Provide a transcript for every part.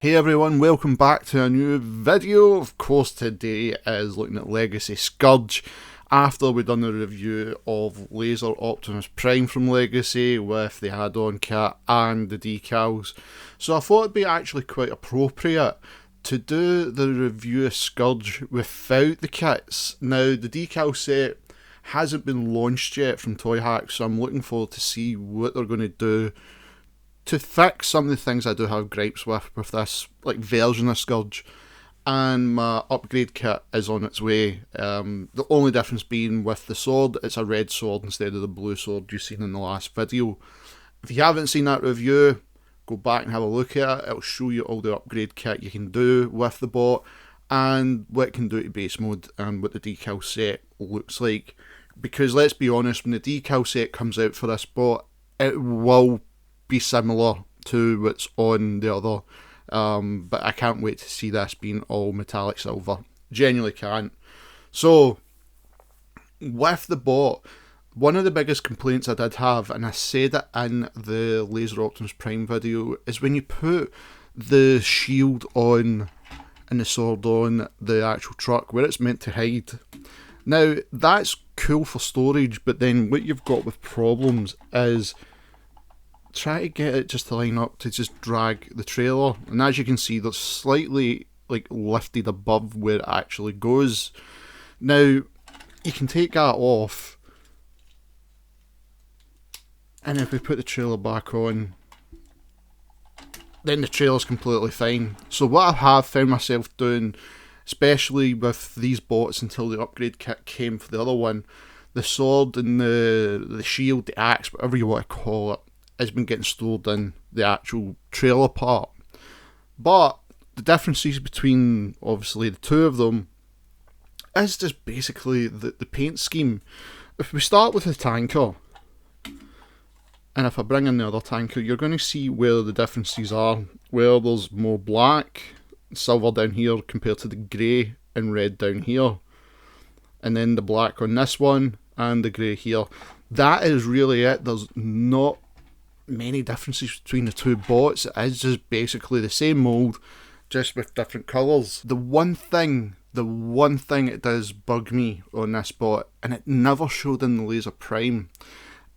Hey everyone, welcome back to a new video. Of course, today is looking at Legacy Scourge after we've done the review of Laser Optimus Prime from Legacy with the add-on kit and the decals. So I thought it'd be actually quite appropriate to do the review of Scourge without the kits. Now, the decal set hasn't been launched yet from Toy Hacks, so I'm looking forward to see what they're going to do to fix some of the things I do have gripes with this version of Scourge. And my upgrade kit is on its way. The only difference being with the sword, it's a red sword instead of the blue sword you've seen in the last video. If you haven't seen that review, go back and have a look at it. It'll show you all the upgrade kit you can do with the bot and what it can do to base mode and what the decal set looks like. Because let's be honest, when the decal set comes out for this bot, it will be similar to what's on the other, but I can't wait to see this being all metallic silver. Genuinely can't. So with the bot, one of the biggest complaints I did have, and I said it in the Laser Optimus Prime video, is when you put the shield on and the sword on the actual truck where it's meant to hide. Now that's cool for storage, but then what you've got with problems is try to get it just to line up to just drag the trailer, and as you can see, they're slightly lifted above where it actually goes. Now you can take that off, and if we put the trailer back on, then the trailer's completely fine. So what I have found myself doing, especially with these bots until the upgrade kit came for the other one, the sword and the shield, the axe, whatever you want to call it, has been getting stored in the actual trailer part. But the differences between obviously the two of them is just basically the paint scheme. If we start with the tanker, and if I bring in the other tanker, you're going to see where the differences are, where there's more black, silver down here compared to the grey and red down here, and then the black on this one and the grey here. That is really it. There's not many differences between the two bots. It is just basically the same mould, just with different colours. The one thing it does bug me on this bot, and it never showed in the Laser Prime,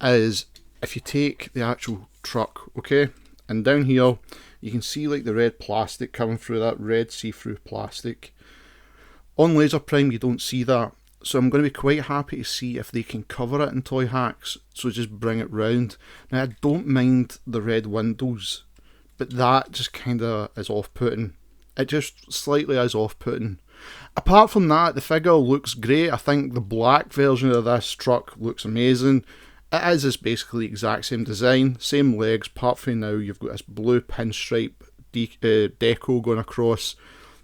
is if you take the actual truck, okay, and down here you can see the red plastic coming through, that red see-through plastic. On Laser Prime you don't see that, so I'm going to be quite happy to see if they can cover it in Toy Hacks, so just bring it round. Now I don't mind the red windows, but that just kind of is off-putting. It just slightly is off-putting. Apart from that, the figure looks great. I think the black version of this truck looks amazing. It is basically the exact same design, same legs, apart from now you've got this blue pinstripe deco going across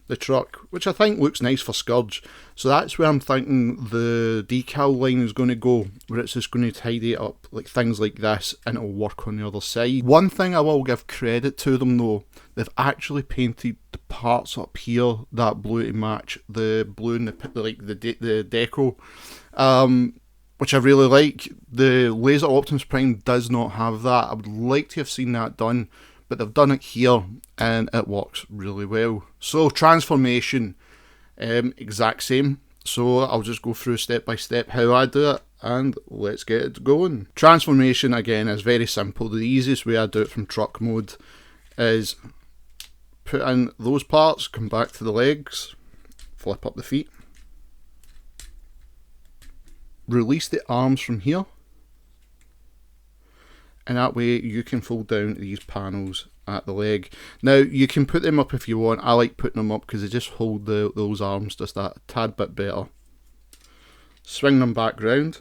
the truck, which I think looks nice for Scourge. So that's where I'm thinking the decal line is going to go, where it's just going to tidy it up, things like this, and it'll work on the other side. One thing I will give credit to them though, they've actually painted the parts up here that blue to match the blue and the deco, which I really like. The Laser Optimus Prime does not have that. I would like to have seen that done, but they've done it here and it works really well. So transformation, exact same. So I'll just go through step by step how I do it and let's get it going. Transformation again is very simple. The easiest way I do it from truck mode is put in those parts, come back to the legs, flip up the feet, release the arms from here, and that way you can fold down these panels at the leg. Now you can put them up if you want. I like putting them up because they just hold those arms just a tad bit better. Swing them back round.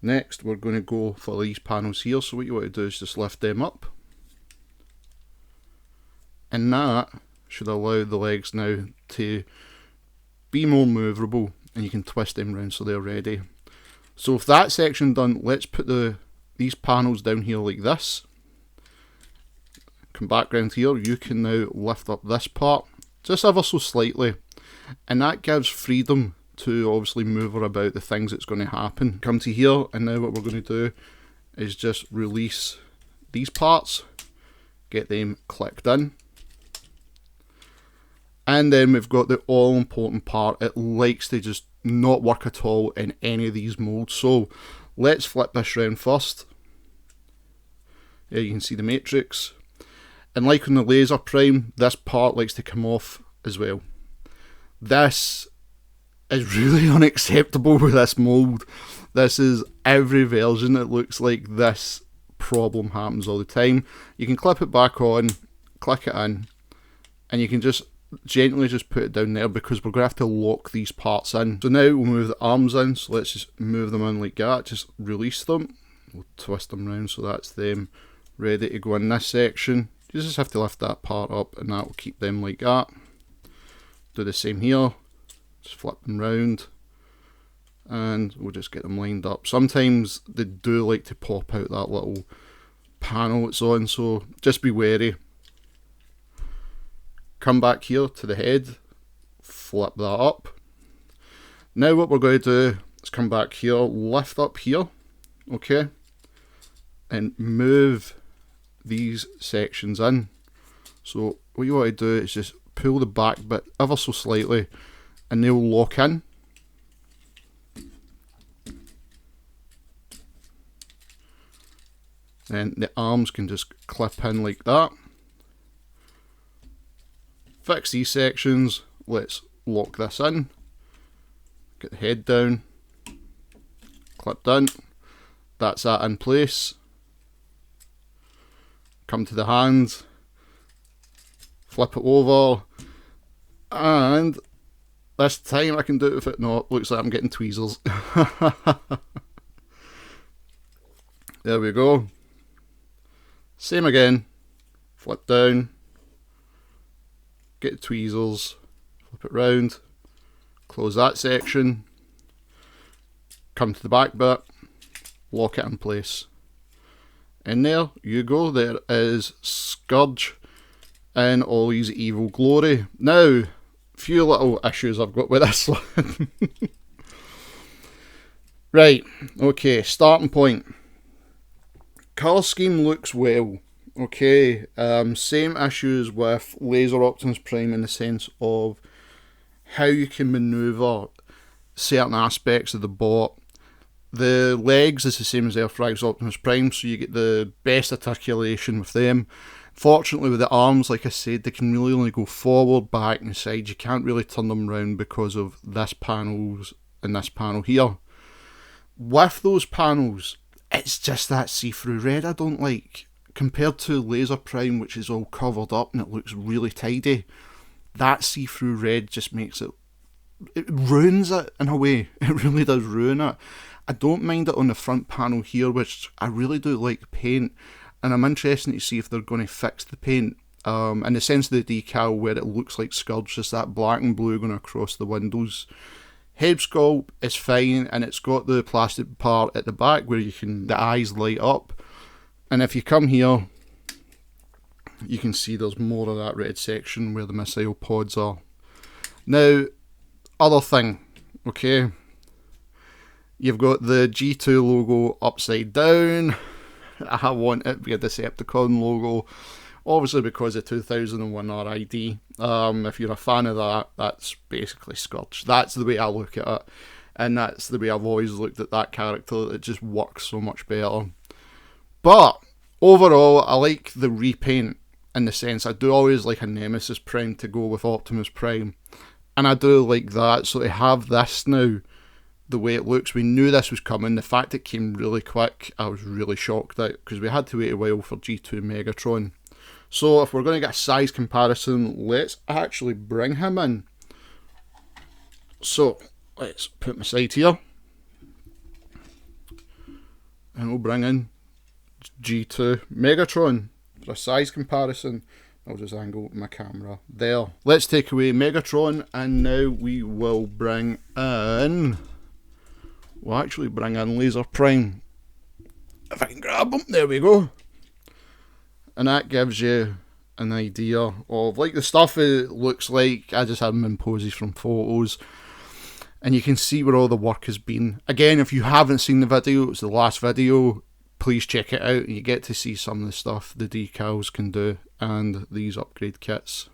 Next we're going to go for these panels here, so what you want to do is just lift them up, and that should allow the legs now to be more movable, and you can twist them round so they're ready. So with that section done, let's put these panels down here like this. Come back round here, you can now lift up this part just ever so slightly, and that gives freedom to obviously move about the things that's going to happen. Come to here, and now what we're going to do is just release these parts, get them clicked in, And then we've got the all important part. It likes to just not work at all in any of these modes. So let's flip this round first. There you can see the matrix. And like on the laser prime, this part likes to come off as well. This is really unacceptable with this mold. This is every version. It looks like this problem happens all the time. You can clip it back on, click it in, and you can just gently just put it down there because we're going to have to lock these parts in. So now we'll move the arms in, so let's just move them in like that, just release them. We'll twist them around so that's them ready to go in this section. You just have to lift that part up and that will keep them like that. Do the same here, just flip them round and we'll just get them lined up. Sometimes they do like to pop out that little panel it's on, so just be wary. Come back here to the head, flip that up. Now what we're going to do is come back here, lift up here, okay, and move these sections in. So what you want to do is just pull the back bit ever so slightly and they'll lock in. Then the arms can just clip in like that. Fix these sections, let's lock this in, get the head down, clipped in, that's that in place. Come to the hands, flip it over, and this time I can do it with it. No, it looks like I'm getting tweezers. There we go. Same again, flip down, get the tweezers, flip it round, close that section, come to the back bit, lock it in place. And there you go, there is Scourge in all his evil glory. Now, few little issues I've got with this one. Right, okay, starting point. Colour scheme looks well. Okay, same issues with Laser Optimus Prime in the sense of how you can manoeuvre certain aspects of the bot. The legs is the same as Earthrise Optimus Prime, so you get the best articulation with them. Fortunately with the arms, like I said, they can really only go forward, back and side. You can't really turn them around because of this panels and this panel here. With those panels, it's just that see-through red I don't like. Compared to Laser Prime, which is all covered up and it looks really tidy, that see-through red just makes it, it ruins it in a way. It really does ruin it. I don't mind it on the front panel here, which I really do like the paint, and I'm interested to see if they're going to fix the paint. In the sense of the decal where it looks like Scourge, just that black and blue going across the windows. Head sculpt is fine, and it's got the plastic part at the back where you can, the eyes light up. And if you come here, you can see there's more of that red section where the missile pods are. Now, other thing, okay, you've got the G2 logo upside down. I want it to be a Decepticon logo, obviously because of 2001 RID. If you're a fan of that, that's basically Scourge. That's the way I look at it, and that's the way I've always looked at that character. It just works so much better. But overall, I like the repaint in the sense I do always like a Nemesis Prime to go with Optimus Prime, and I do like that. So to have this now, the way it looks, we knew this was coming. The fact it came really quick, I was really shocked at, because we had to wait a while for G2 Megatron. So if we're going to get a size comparison, let's actually bring him in. So let's put him aside here, and we'll bring in G2 Megatron for a size comparison. I'll just angle my camera there. Let's take away Megatron, and now we will bring in, we'll actually bring in Laser Prime. If I can grab him, there we go. And that gives you an idea of like the stuff it looks like. I just had them in poses from photos, and you can see where all the work has been. Again, if you haven't seen the video, it's the last video, please check it out and you get to see some of the stuff the decals can do and these upgrade kits.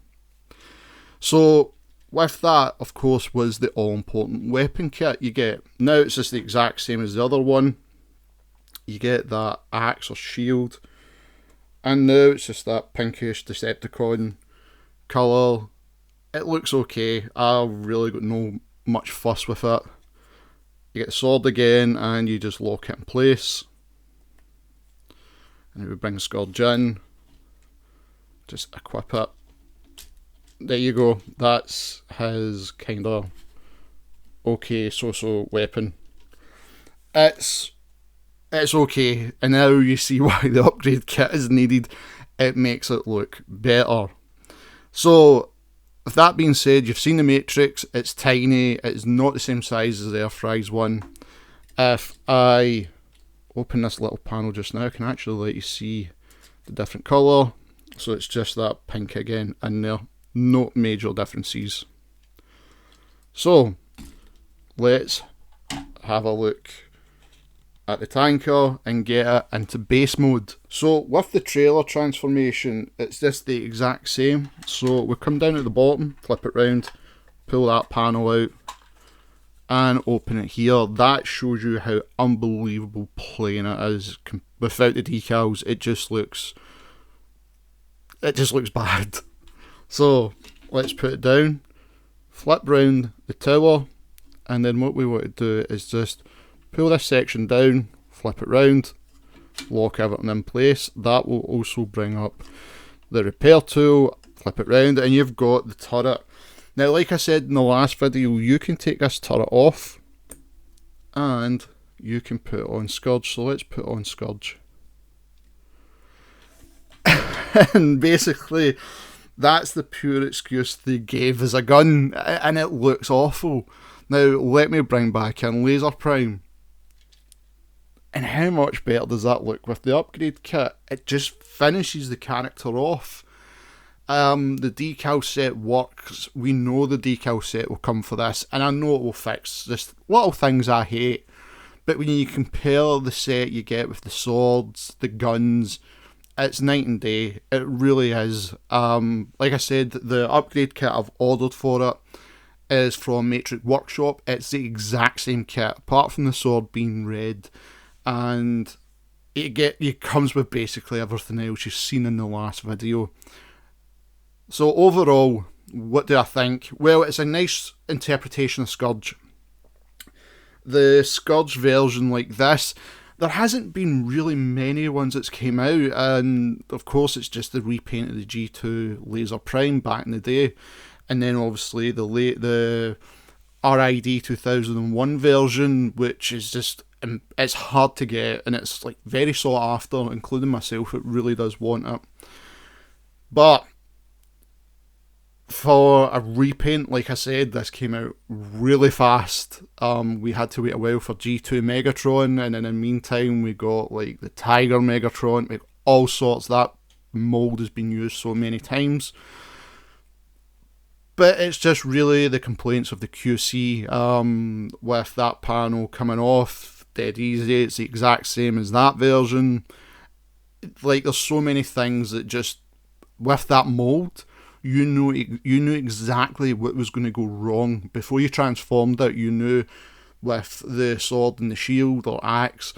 So with that, of course, was the all-important weapon kit you get. Now it's just the exact same as the other one. You get that axe or shield, and now it's just that pinkish Decepticon colour. It looks okay. I've really got no much fuss with it. You get the sword again, and you just lock it in place. And we bring Scourge in. Just equip it. There you go. That's his kind of okay so weapon. It's okay, and now you see why the upgrade kit is needed. It makes it look better. So, with that being said, you've seen the Matrix. It's tiny. It's not the same size as the Earthrise one. If I open this little panel just now, I can actually let you see the different colour. So it's just that pink again in there. No major differences. So, let's have a look at the tanker and get it into base mode. So with the trailer transformation, it's just the exact same. So we come down at the bottom, flip it round, pull that panel out and open it here. That shows you how unbelievable plain it is. Without the decals, it just looks bad. So let's put it down, flip round the tower, and then what we want to do is just pull this section down, flip it round, lock everything in place. That will also bring up the repair tool, flip it round, and you've got the turret. Now, like I said in the last video, you can take this turret off and you can put it on Scourge. So let's put on Scourge. And basically, that's the pure excuse they gave as a gun, and it looks awful. Now, let me bring back in Laser Prime. And how much better does that look with the upgrade kit? It just finishes the character off. The decal set works. We know the decal set will come for this, and I know it will fix just little things I hate. But when you compare the set you get with the swords, the guns, it's night and day. It really is. Like I said, the upgrade kit I've ordered for it is from Matrix Workshop. It's the exact same kit, apart from the sword being red. And it comes with basically everything else you've seen in the last video. So overall, what do I think? Well, it's a nice interpretation of Scourge. The Scourge version like this, there hasn't been really many ones that's came out, and of course it's just the repaint of the G2 Laser Prime back in the day, and then obviously the RID 2001 version, which is just, it's hard to get, and it's like very sought after, including myself. It really does want it. But for a repaint, like I said, this came out really fast. We had to wait a while for G2 Megatron, and in the meantime we got like the Tiger Megatron, like all sorts. That mould has been used so many times. But it's just really the complaints of the QC with that panel coming off, dead easy. It's the exact same as that version. Like, there's so many things that just, with that mould, you knew exactly what was going to go wrong. Before you transformed it, you knew with the sword and the shield or axe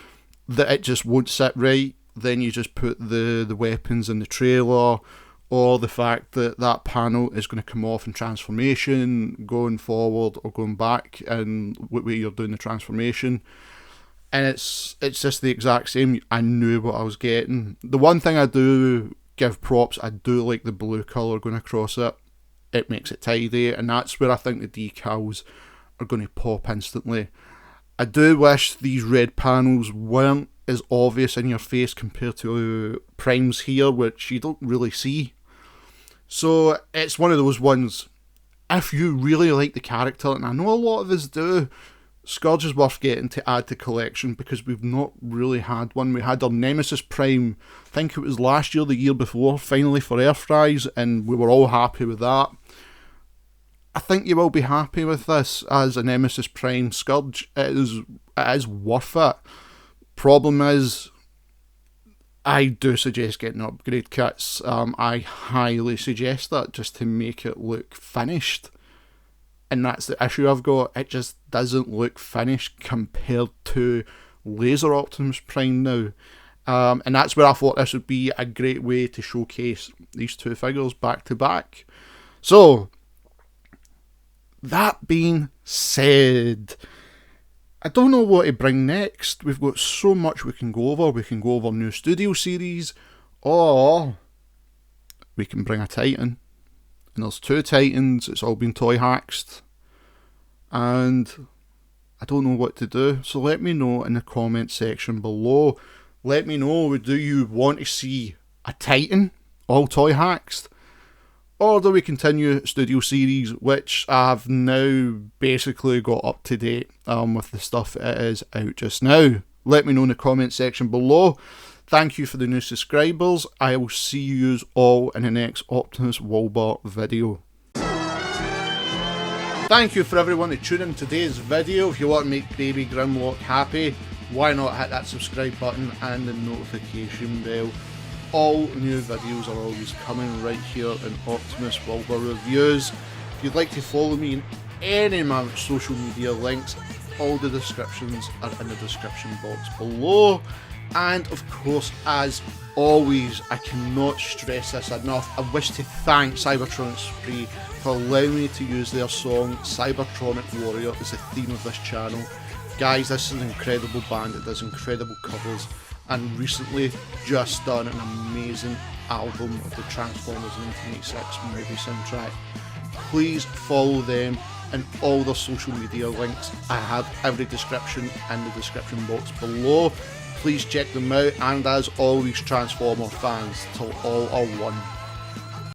that it just won't sit right. Then you just put the weapons in the trailer, or the fact that that panel is going to come off in transformation, going forward or going back, and what way you're doing the transformation. And it's just the exact same. I knew what I was getting. The one thing I do give props, I do like the blue colour going across it. It makes it tidy, and that's where I think the decals are going to pop instantly. I do wish these red panels weren't as obvious in your face compared to Primes here, which you don't really see. So it's one of those ones, if you really like the character, and I know a lot of us do, Scourge is worth getting to add to collection, because we've not really had one. We had our Nemesis Prime, I think it was last year, the year before, finally for Earthrise, and we were all happy with that. I think you will be happy with this as a Nemesis Prime Scourge. It is worth it. Problem is, I do suggest getting upgrade kits. I highly suggest that, just to make it look finished. And that's the issue I've got. It just doesn't look finished compared to Laser Optimus Prime now. And that's where I thought this would be a great way to showcase these two figures back to back. So, that being said, I don't know what to bring next. We've got so much we can go over. We can go over new studio series, or we can bring a Titan. And there's two Titans, it's all been toy hacked. And I don't know what to do. So let me know in the comment section below. Let me know, do you want to see a Titan, all toy hacks? Or do we continue studio series, which I've now basically got up to date with the stuff it is out just now? Let me know in the comment section below. Thank you for the new subscribers. I will see you all in the next Optimus Wilbur video. Thank you for everyone to tune in today's video. If you want to make Baby Grimlock happy, why not hit that subscribe button and the notification bell. All new videos are always coming right here in Optimus Wilbur Reviews. If you'd like to follow me in any of my social media links, all the descriptions are in the description box below. And of course, as always, I cannot stress this enough, I wish to thank Cybertronic Spree for allowing me to use their song Cybertronic Warrior as the theme of this channel. Guys, this is an incredible band that does incredible covers, and recently just done an amazing album of the Transformers 1986 movie soundtrack. Please follow them and all their social media links. I have every description in the description box below. Please check them out, and as always, Transformer fans, till all are one.